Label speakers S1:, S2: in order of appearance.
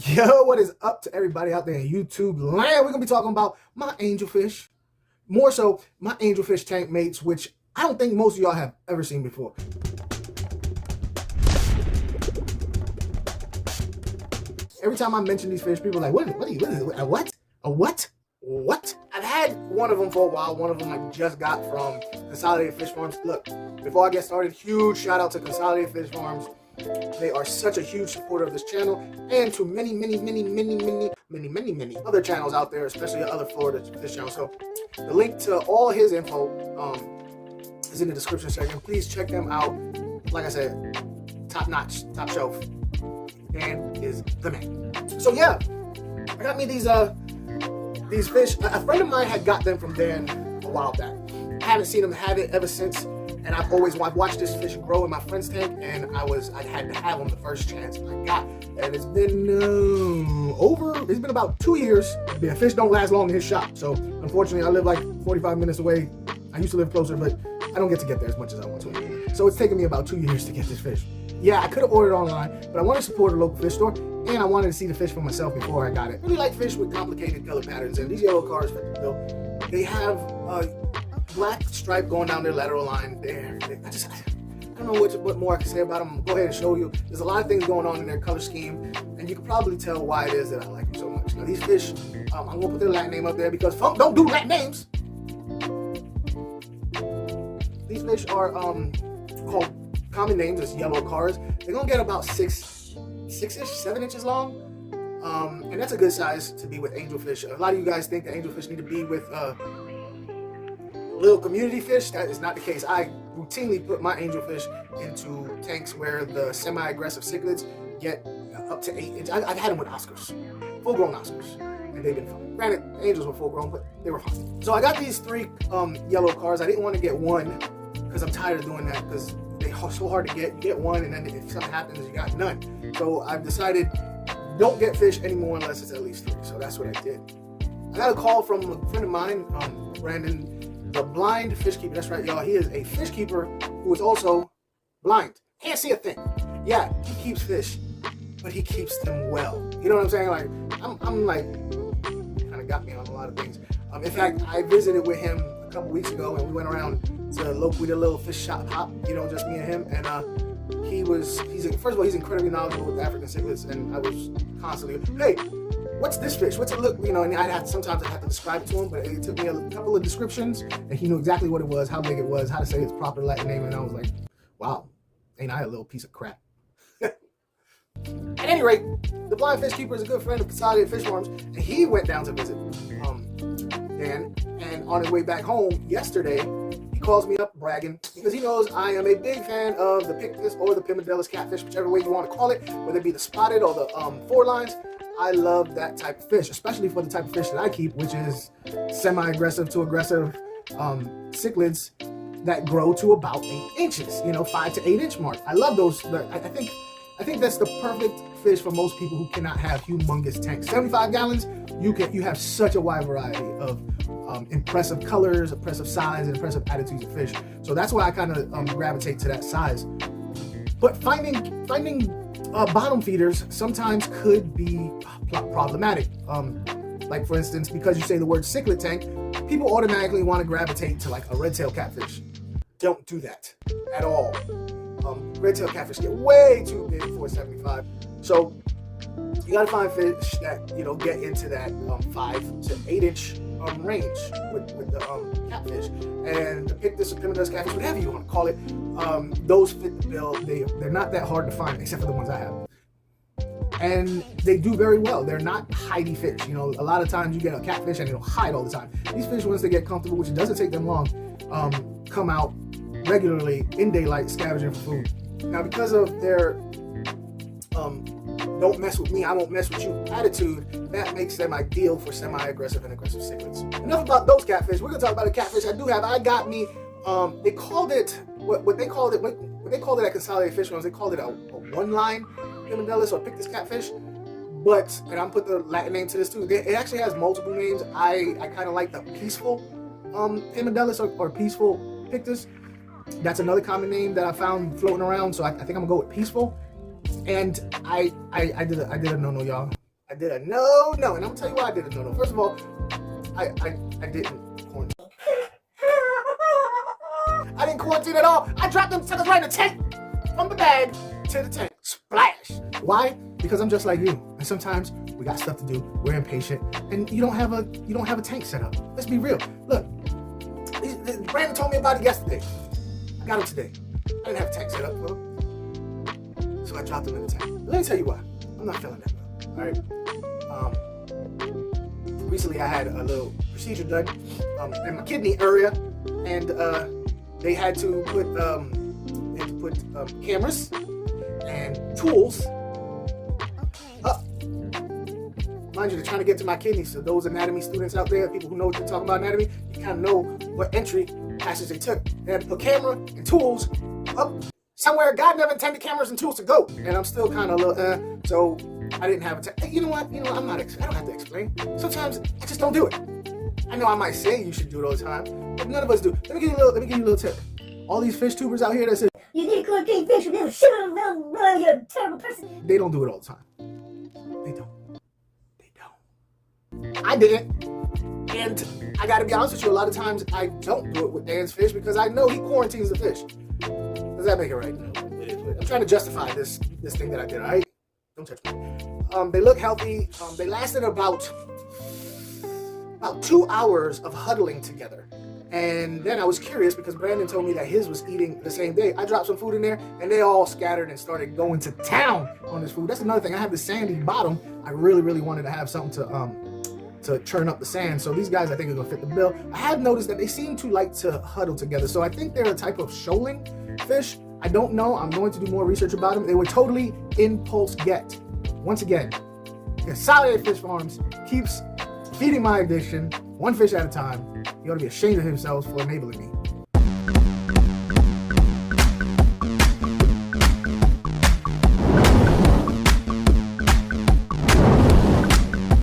S1: Yo, what is up to everybody out there in YouTube land? We're gonna be talking about my angelfish. More so, my angelfish tank mates, which I don't think most of y'all have ever seen before. Every time I mention these fish, people are like, what is it? A what? A what? What? I've had one of them for a while. One of them I just got from Consolidated Fish Farms. Look, before I get started, huge shout out to Consolidated Fish Farms. They are such a huge supporter of this channel and to many other channels out there, especially other Florida fish channels. So the link to all his info is in the description section. Please check them out. Like I said, top notch, top shelf. Dan is the man. So yeah, I got me these fish. A friend of mine had got them from Dan a while back. I haven't seen him have it ever since. And I've watched this fish grow in my friend's tank, and I had to have him the first chance I got. And it's been it's been about 2 years. Yeah, fish don't last long in his shop. So unfortunately, I live like 45 minutes away. I used to live closer, but I don't get to get there as much as I want to. So it's taken me about 2 years to get this fish. Yeah, I could have ordered online, but I wanted to support a local fish store, and I wanted to see the fish for myself before I got it. I really like fish with complicated color patterns, and these yellow cars fit the bill. They have black stripe going down their lateral line there. I don't know what more I can say about them. I'll go ahead and show you. There's a lot of things going on in their color scheme, and you can probably tell why it is that I like them so much. Now these fish, I'm gonna put their Latin name up there because funk don't do Latin names. These fish are called common names as yellow cars. They're gonna get about 6-ish, 7 inches long. And that's a good size to be with angelfish. A lot of you guys think that angelfish need to be with little community fish. That is not the case. I routinely put my angelfish into tanks where the semi-aggressive cichlids get up to 8 inches. I've had them with Oscars, full-grown Oscars, and they've been fine. Granted, the angels were full-grown, but they were fine. So I got these 3 yellow cars. I didn't want to get one because I'm tired of doing that because they're so hard to get. You get one, and then if something happens, you got none. So I've decided don't get fish anymore unless it's at least 3. So that's what I did. I got a call from a friend of mine, Brandon, the blind fish keeper. That's right, y'all. He is a fish keeper who is also blind. Can't see a thing. Yeah, he keeps fish, but he keeps them well. You know what I'm saying? Like, I'm like, kind of got me on a lot of things. In fact, I visited with him a couple weeks ago, and we went around to we did a little fish shop hop. You know, just me and him. And first of all, he's incredibly knowledgeable with African cichlids, and I was constantly, hey, what's this fish? What's it look? You know, and sometimes I have to describe it to him, but it took me a couple of descriptions, and he knew exactly what it was, how big it was, how to say its proper Latin name, and I was like, wow, ain't I a little piece of crap? At any rate, the blind fish keeper is a good friend of Consolidated Fish Farms, and he went down to visit Dan, and on his way back home yesterday, he calls me up bragging because he knows I am a big fan of the PICTUS or the PIMODELLA catfish, whichever way you want to call it, whether it be the spotted or the 4 lines. I love that type of fish, especially for the type of fish that I keep, which is semi-aggressive to aggressive cichlids that grow to about 8 inches, 5 to 8 inch mark. I love those. I think that's the perfect fish for most people who cannot have humongous tanks. 75 gallons, you have such a wide variety of impressive colors, impressive size, and impressive attitudes of fish. So that's why I kind of gravitate to that size. But finding bottom feeders sometimes could be problematic. Like for instance, because you say the word cichlid tank, people automatically want to gravitate to like a red-tailed catfish. Don't do that at all. Red-tailed catfish get way too big for 75. So you gotta find fish that get into that 5 to 8 inch range with the catfish, and the PICTUS or PIMODELLA catfish, whatever you want to call it. Those fit the bill. They're not that hard to find, except for the ones I have, and they do very well. They're not hidey fish. A lot of times you get a catfish and they don't hide all the time. These fish, once they get comfortable, which it doesn't take them long, come out regularly in daylight scavenging for food. Now, because of their don't mess with me, I won't mess with you attitude, that makes them ideal for semi-aggressive and aggressive cichlids. Enough about those catfish. We're gonna talk about a catfish I do have. I got me, they called it, what they called it at Consolidated Fish Farms, they called it a 1-line PIMODELLA or PICTUS catfish. But, and I'm putting the Latin name to this too, it actually has multiple names. I kind of like the peaceful PIMODELLA or peaceful PICTUS. That's another common name that I found floating around, so I think I'm gonna go with peaceful. And I did a no-no, y'all. I did a no, and I'm gonna tell you why I did a no. First of all, I didn't quarantine. I didn't quarantine at all. I dropped them suckers right in the tank, from the bag to the tank. Splash. Why? Because I'm just like you, and sometimes we got stuff to do. We're impatient, and you don't have a tank set up. Let's be real. Look, Brandon told me about it yesterday. I got him today. I didn't have a tank set up for him, so I dropped him in the tank. Let me tell you why. I'm not feeling that well. All right. Recently, I had a little procedure done in my kidney area, and they had to put cameras and tools up. Mind you, they're trying to get to my kidneys. So those anatomy students out there, people who know what they're talking about anatomy, you kind of know what entry passage they took. They had to put camera and tools up somewhere God never intended cameras and tools to go. And I'm still kind of a little, so I didn't have a you know what? I don't have to explain. Sometimes I just don't do it. I know I might say you should do it all the time, but none of us do. Let me give you a little tip. All these fish tubers out here that say,
S2: you need to quarantine fish, you're a terrible person.
S1: They don't do it all the time. They don't. I didn't. And I gotta be honest with you, a lot of times I don't do it with Dan's fish because I know he quarantines the fish. Does that make it right? No, it is. I'm trying to justify this thing that I did, alright? Don't touch me. They look healthy. They lasted about 2 hours of huddling together. And then I was curious because Brandon told me that his was eating the same day. I dropped some food in there and they all scattered and started going to town on this food. That's another thing. I have the sandy bottom. I really wanted to have something to churn up the sand. So these guys I think are gonna fit the bill. I have noticed that they seem to like to huddle together. So I think they're a type of shoaling fish. I don't know. I'm going to do more research about them. They were totally impulse get. Once again, Consolidated Fish Farms keeps feeding my addiction, one fish at a time. You ought to be ashamed of himself for enabling me.